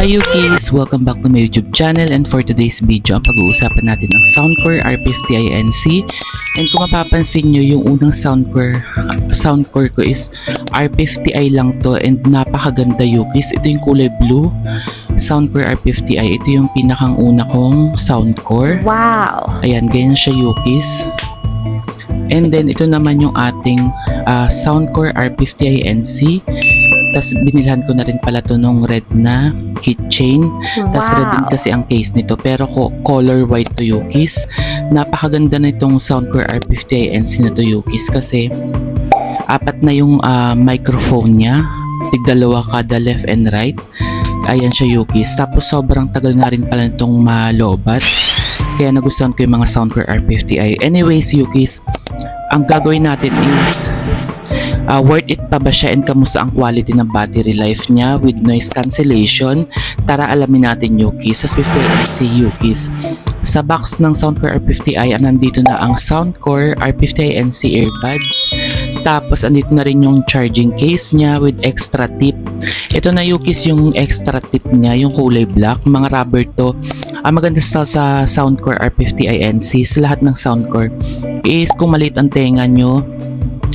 Hi Yukis! Welcome back to my YouTube channel, and for today's video, ang pag-uusapan natin ang Soundcore R50i NC. And kung mapapansin nyo, yung unang Soundcore ko is R50i lang to, and napakaganda Yukis. Ito yung kulay blue, Soundcore R50i. Ito yung pinakang una kong Soundcore. Wow! Ayan, ganyan siya Yukis. And then ito naman yung ating Soundcore R50i NC. Tapos binilhan ko na rin pala to nung red na keychain. Tapos red din kasi ang case nito. Pero color white to Yukis. Napakaganda na itong Soundcore R50i NC na to Yukis. Kasi apat na yung microphone niya. Tigdalawa kada left and right. Ayan siya Yukis. Tapos sobrang tagal nga rin pala itong malobat. Kaya nagustuhan ko yung mga Soundcore R50i. Anyways Yukis, ang gagawin natin is worth it pa ba siya and kamusta ang quality ng battery life niya with noise cancellation? Tara alamin natin Yukis. Sa 50i Yukis, sa box ng Soundcore R50i nandito na ang Soundcore R50i NC earbuds. Tapos andito na rin yung charging case niya with extra tip. Ito na Yukis yung extra tip niya, yung kulay black, mga rubber to. Ang maganda sa Soundcore R50i NC sa lahat ng Soundcore is kung maliit ang tenga nyo,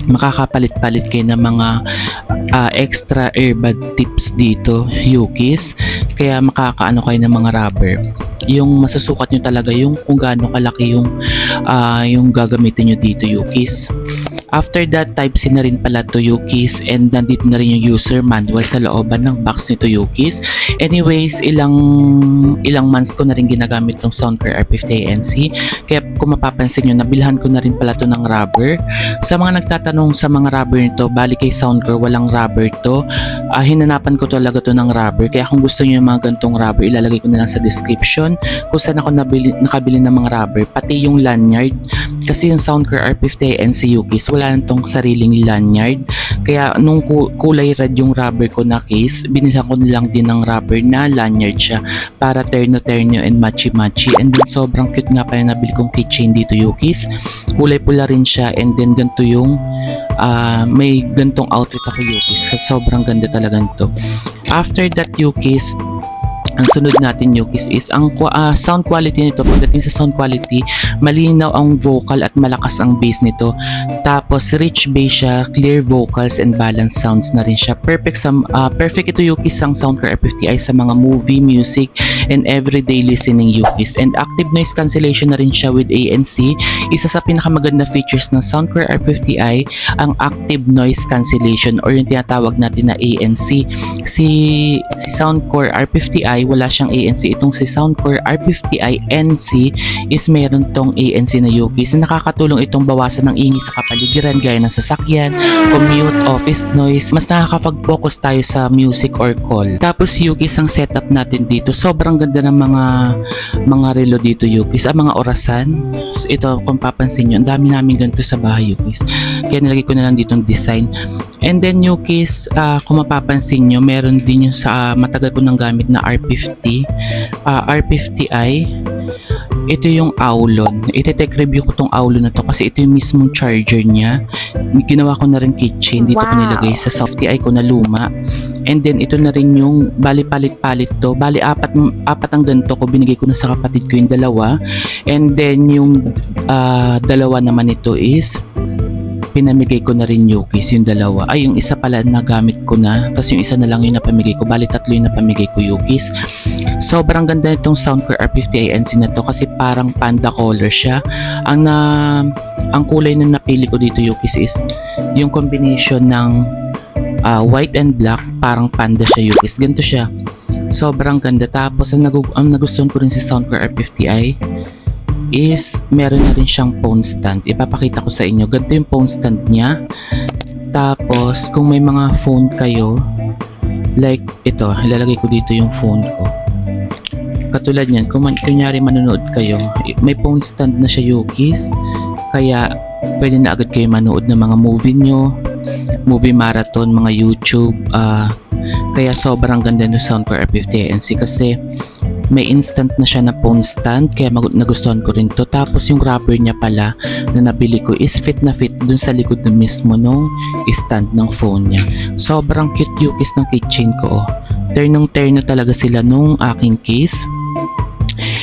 makakapalit-palit kayo ng mga extra earbud tips dito Yukis. Kaya makakaano kayo ng mga rubber. Yung masusukat nyo talaga yung kung gaano kalaki yung gagamitin nyo dito Yukis. After that, Type-C na rin pala to Yukis, and nandito na rin yung user manual sa looban ng box nito Yukis. Anyways, ilang months ko na rin ginagamit tong Soundcore R50i NC. Kaya kung mapapansin nyo, nabilhan ko na rin pala to ng rubber. Sa mga nagtatanong sa mga rubber nito, bali kay Soundcore walang rubber to. Hinanapan ko talaga to ng rubber. Kaya kung gusto nyo yung mga gantong rubber, ilalagay ko na lang sa description kung saan ako nakabili ng mga rubber. Pati yung lanyard. Kasi yung Soundcore R50i NC Yukis, wala na tong sariling lanyard. Kaya nung kulay red yung rubber ko na case, binilhan ko na lang din ng rubber na lanyard siya para terno-terno and matchy-matchy. And then sobrang cute nga pa yung nabili kong keychain dito Yukis. Kulay pula rin siya, and then ganito yung may gantong outfit ako Yukis. Sobrang ganda talaga nito. After that Yukis, ang sunod natin Yukis is ang sound quality nito. Pagdating sa sound quality, malinaw ang vocal at malakas ang bass nito. Tapos rich bass siya, clear vocals and balanced sounds na rin siya. Perfect ito Yukis ang Soundcore R50i sa mga movie, music and everyday listening Yukis. And active noise cancellation na rin siya with ANC. Isa sa pinakamaganda features ng Soundcore R50i ang active noise cancellation or yung tinatawag natin na ANC. Si Soundcore R50i wala siyang ANC. Itong si Soundcore R50i NC is meron tong ANC na Yukis na nakakatulong itong bawasan ng ingay sa kapaligiran gaya ng sasakyan, commute, office noise. Mas nakakapag-focus tayo sa music or call. Tapos Yukis, ang setup natin dito, sobrang ganda ng mga relo dito Yukis. Ang mga orasan, so, ito kung papansin nyo, ang dami namin ganito sa bahay Yukis. Kaya nilagay ko na lang ditong design. And then Yukis, kung mapapansin nyo, meron din yung sa matagal ko nang gamit na R50i. Ito yung Aulon. Ite-take review ko tong Aulon na to kasi ito yung mismong charger niya. Ginawa ko na rin keychain. Dito ko nilagay sa Softie ko na luma. And then ito na rin yung bali palit-palit to. Bali apat ang ganito ko. Binigay ko na sa kapatid ko yung dalawa. And then yung dalawa naman ito is pinamigay ko na rin Yukis, yung dalawa. Ay, yung isa pala nagamit ko na. Tapos yung isa na lang yung napamigay ko. Bali, tatlo yung napamigay ko Yukis. Sobrang ganda nitong Soundcore R50i NC na to kasi parang panda color siya. Ang kulay na napili ko dito Yukis is yung combination ng white and black. Parang panda siya Yukis. Ganito siya. Sobrang ganda. Tapos ang nagustuhan ko rin si Soundcore R50i is meron na rin siyang phone stand. Ipapakita ko sa inyo. Ganito yung phone stand niya. Tapos kung may mga phone kayo, like ito, ilalagay ko dito yung phone ko. Katulad niyan, kung kunyari manonood kayo, may phone stand na siya Yukis. Kaya pwede na agad kayo manood ng mga movie nyo, movie marathon, mga YouTube. Kaya sobrang ganda ng Soundcore R50i NC kasi may instant na siya na phone stand, kaya nagustuhan ko rin to. Tapos yung rubber niya pala na nabili ko is fit na fit dun sa likod na mismo nung stand ng phone niya. Sobrang cute Yukis ng keychain ko. Ternong-terno talaga sila nung aking case.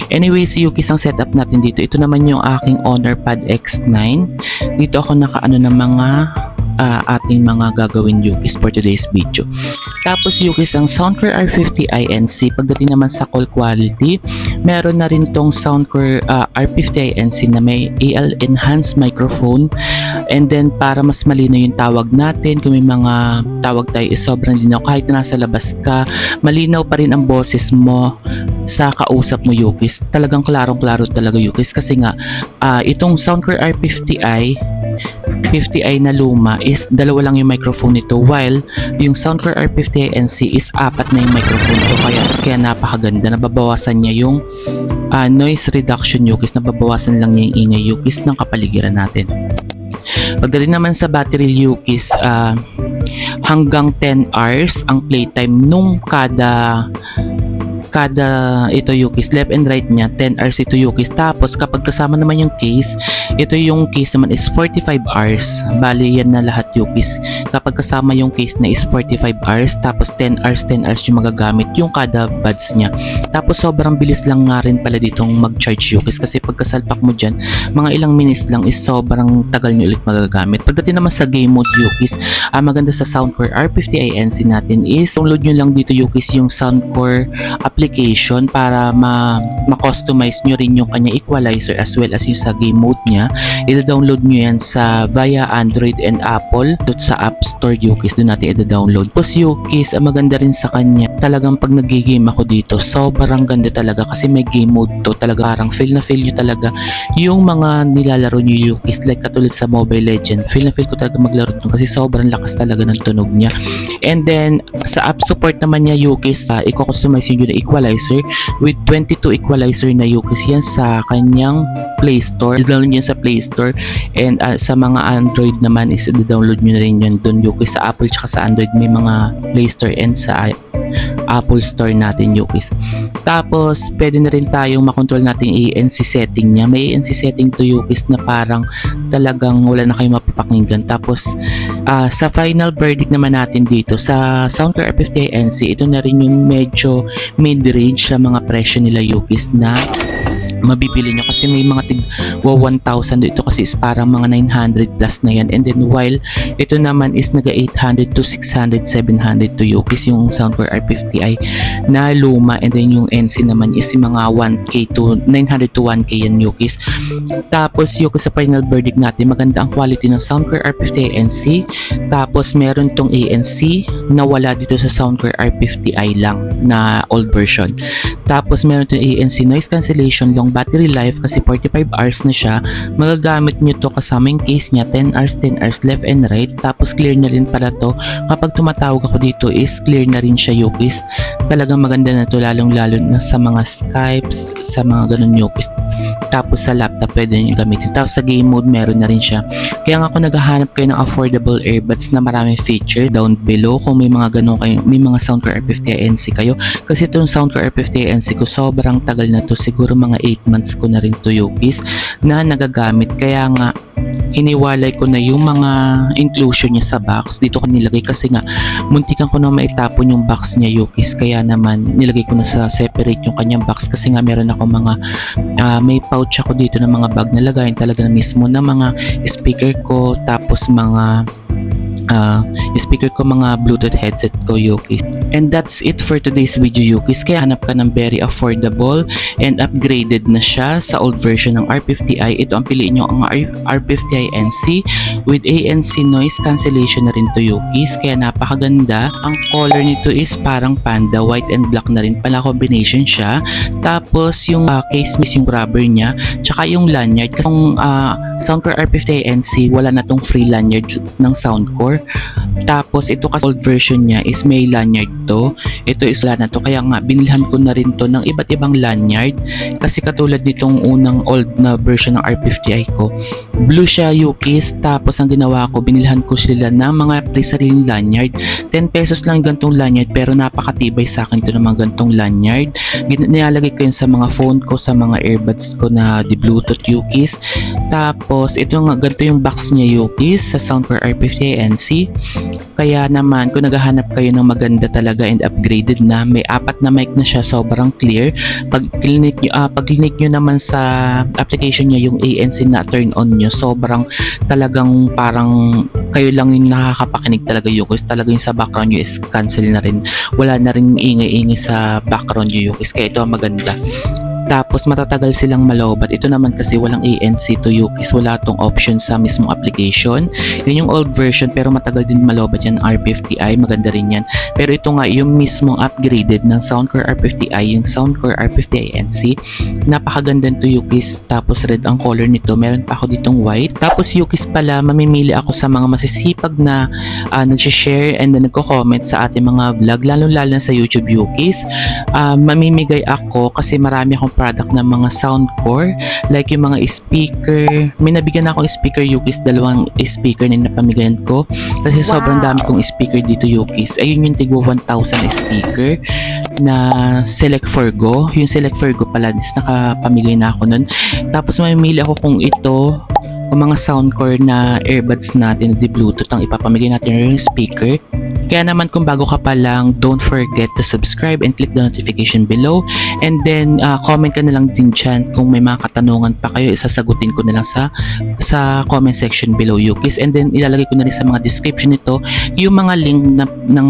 Anyways, Yukis, ang setup natin dito. Ito naman yung aking Honor Pad X9. Dito ako nakaano ng mga ating mga gagawin Yukis for today's video. Tapos Yukis, ang Soundcore R50 INC. Pagdating naman sa call quality, meron na rin tong Soundcore R50 INC na may AL enhanced microphone. And then para mas malinaw yung tawag natin, kung may mga tawag tayo is sobrang linaw. Kahit na nasa labas ka, malinaw pa rin ang boses mo sa kausap mo Yukis. Talagang klarong-klaro talaga Yukis kasi nga itong Soundcore R50i na luma is dalawa lang yung microphone nito, while yung Soundcore R50i NC is apat na yung microphone nito, kaya napakaganda. Nababawasan niya yung noise reduction Yukis, nababawasan lang niya yung ingay Yukis ng kapaligiran natin. Pagdating naman sa battery Yukis, hanggang 10 hours ang playtime nung kada ito Yukis, left and right niya 10 hours ito Yukis. Tapos kapag kasama naman yung case, ito yung case naman is 45 hours. Bali yan na lahat Yukis. Kapag kasama yung case na is 45 hours, tapos 10 hours yung magagamit yung kada buds niya. Tapos sobrang bilis lang nga rin pala ditong mag-charge Yukis, kasi pagkasalpak mo dyan, mga ilang minutes lang is sobrang tagal nyo ulit magagamit. Pagdating naman sa game mode Yukis, maganda sa Soundcore R50i NC natin is download nyo lang dito Yukis yung Soundcore application para ma-customize nyo rin yung kanya equalizer as well as yung sa game mode niya. I-download nyo yan via Android and Apple sa App Store Yukis. Doon natin i-download. Tapos Yukis, maganda rin sa kanya. Talagang pag nag-game ako dito, sobrang ganda talaga kasi may game mode to. Talaga parang feel na feel nyo talaga yung mga nilalaro nyo Yukis. Like katulad sa Mobile Legends, feel na feel ko talaga maglaro dun kasi sobrang lakas talaga ng tunog niya. And then sa app support naman niya Yukis, i-customize nyo yung equalizer with 22 equalizer na Yukis yan sa kanyang Play Store. I-download nyo sa Play Store, and sa mga Android naman is i-download nyo na rin yun doon Yukis. Sa Apple tsaka sa Android may mga Play Store and sa Apple Store natin Yukis. Tapos pwede na rin tayong makontrol natin ANC setting niya. May ANC setting to Yukis na parang talagang wala na kayong mapapakinggan. Tapos sa final verdict naman natin dito sa Soundcore R50i NC, ito na rin yung medyo mid-range sa mga presyo nila Yukis na mabibili nyo, kasi may mga tig 1,000 dito kasi is parang mga 900 plus na yan. And then while ito naman is naga 800 to 600 700 to Yukis yung Soundcore R50i na luma, and then yung NC naman is yung mga 1k to 900 to 1k yan Yukis. Tapos Yukis, sa final verdict natin, maganda ang quality ng Soundcore R50i NC. Tapos meron tong ANC na wala dito sa Soundcore R50i lang na old version. Tapos meron tong ANC noise cancellation, long battery life kasi 45 hours na siya. Magagamit nyo to kasama yung case niya 10 hours left and right. Tapos clear na rin pala to. Kapag tumatawag ako dito is clear na rin siya Yukis. Talagang maganda na to, lalong lalo na sa mga Skypes, sa mga ganun Yukis. Tapos sa laptop pwede nyo gamitin. Tapos sa game mode meron na rin siya. Kaya nga ako naghahanap kayo ng affordable earbuds na maraming feature, down below kung may mga ganun kayo, may mga Soundcore R50i NC kayo. Kasi itong Soundcore R50i NC ko sobrang tagal na to, siguro mga 8 months ko na rin to Yukis na nagagamit. Kaya nga hiniwalay ko na yung mga inclusion niya sa box. Dito ko nilagay kasi nga muntikan ko na maitapon yung box niya Yukis, kaya naman nilagay ko na sa separate yung kanyang box, kasi nga meron ako mga may pouch ako dito ng mga bag na lagayin talaga na mismo na mga speaker ko, tapos mga speaker ko, mga Bluetooth headset ko Yukis. And that's it for today's video Yukis. Kaya hanap ka ng very affordable and upgraded na siya sa old version ng R50i. Ito ang piliin nyo, ang R50i NC with ANC noise cancellation na rin to Yukis. Kaya napakaganda. Ang color nito is parang panda, white and black na rin pala combination siya. Tapos yung case niya, yung rubber niya, tsaka yung lanyard. Kasi yung Soundcore R50i NC wala na tong free lanyard ng Soundcore. Tapos ito kasi old version niya is may lanyard to. Ito is wala na to, kaya nga binilhan ko na rin to ng iba't ibang lanyard, kasi katulad nitong unang old na version ng R50i ko, blue siya Yukis. Tapos ang ginawa ko, binilhan ko sila ng mga pre-sariling lanyard. 10 pesos lang yung gantong lanyard, pero napakatibay sa akin to ng mga gantong lanyard. Nilalagay ko yun sa mga phone ko, sa mga earbuds ko na di Bluetooth Yukis. Tapos ito nga, ganito yung box niya Yukis sa Soundcore R50i NC. ANC. Kaya naman kung naghahanap kayo ng maganda talaga and upgraded na, may 4 na mic na siya, sobrang clear. Pag clinic nyo naman sa application niya yung ANC na turn on nyo, sobrang talagang parang kayo lang yung nakakapakinig talaga yung talaga yung sa background nyo is cancel na rin. Wala na rin ingay-ingay sa background nyo yung kaya ito ang maganda. Tapos matatagal silang malobat. Ito naman kasi walang ANC to Yukis, wala tong option sa mismong application. Yun yung old version pero matagal din malobat yan, R50i, maganda rin yan. Pero ito nga yung mismong upgraded ng Soundcore R50i, yung Soundcore R50i NC. Napakaganda to Yukis, tapos red ang color nito, meron pa ako ditong white. Tapos Yukis pala, mamimili ako sa mga masisipag na nag-share and then nagko-comment sa ating mga vlog, lalo-lalo na sa YouTube Yukis. Mamimigay ako kasi marami akong product ng mga Soundcore, like yung mga speaker. May nabigyan na akong speaker Yukis, 2 speaker na napamigayan ko kasi sobrang dami kong speaker dito Yukis. Ayun yung tigwa 1,000 speaker na Select Forgo. Yung Select Forgo pala is nakapamigay na ako nun. Tapos mamimili ako kung ito kung mga Soundcore na earbuds natin di Bluetooth ang ipapamigay natin yung speaker. Kaya naman kung bago ka pa lang, don't forget to subscribe and click the notification below. And then comment ka na lang din dyan kung may mga katanungan pa kayo, isasagutin ko na lang sa comment section below Yukis. And then ilalagay ko na rin sa mga description nito yung mga link ng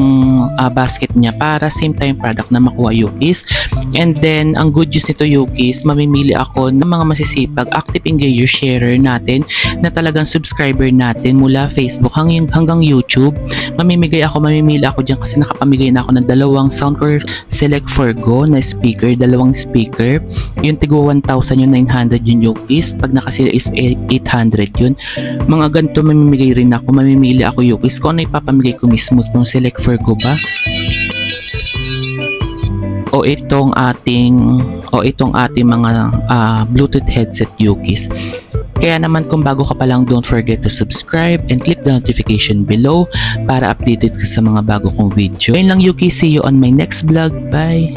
basket niya para same time product na makuha Yukis. And then ang good news nito Yukis, mamimili ako ng mga masisipag active engager sharer natin na talagang subscriber natin mula Facebook hanggang YouTube. Mamimili ako dyan kasi nakapamigay na ako ng 2 Soundcore Select Forgo na speaker, 2 speaker. Yung tigwa 1,000 yung 900 yung Yukis, pag nakasila is 800 yun. Mga ganito mamimigay rin ako, mamimili ako Yukis kung ano ipapamigay ko mismo, yung Select Forgo ba o itong ating mga Bluetooth headset Yukis. Kaya naman kung bago ka pa lang, don't forget to subscribe and click the notification below para updated ka sa mga bago kong video. Ayun lang Yuki, see you on my next vlog. Bye!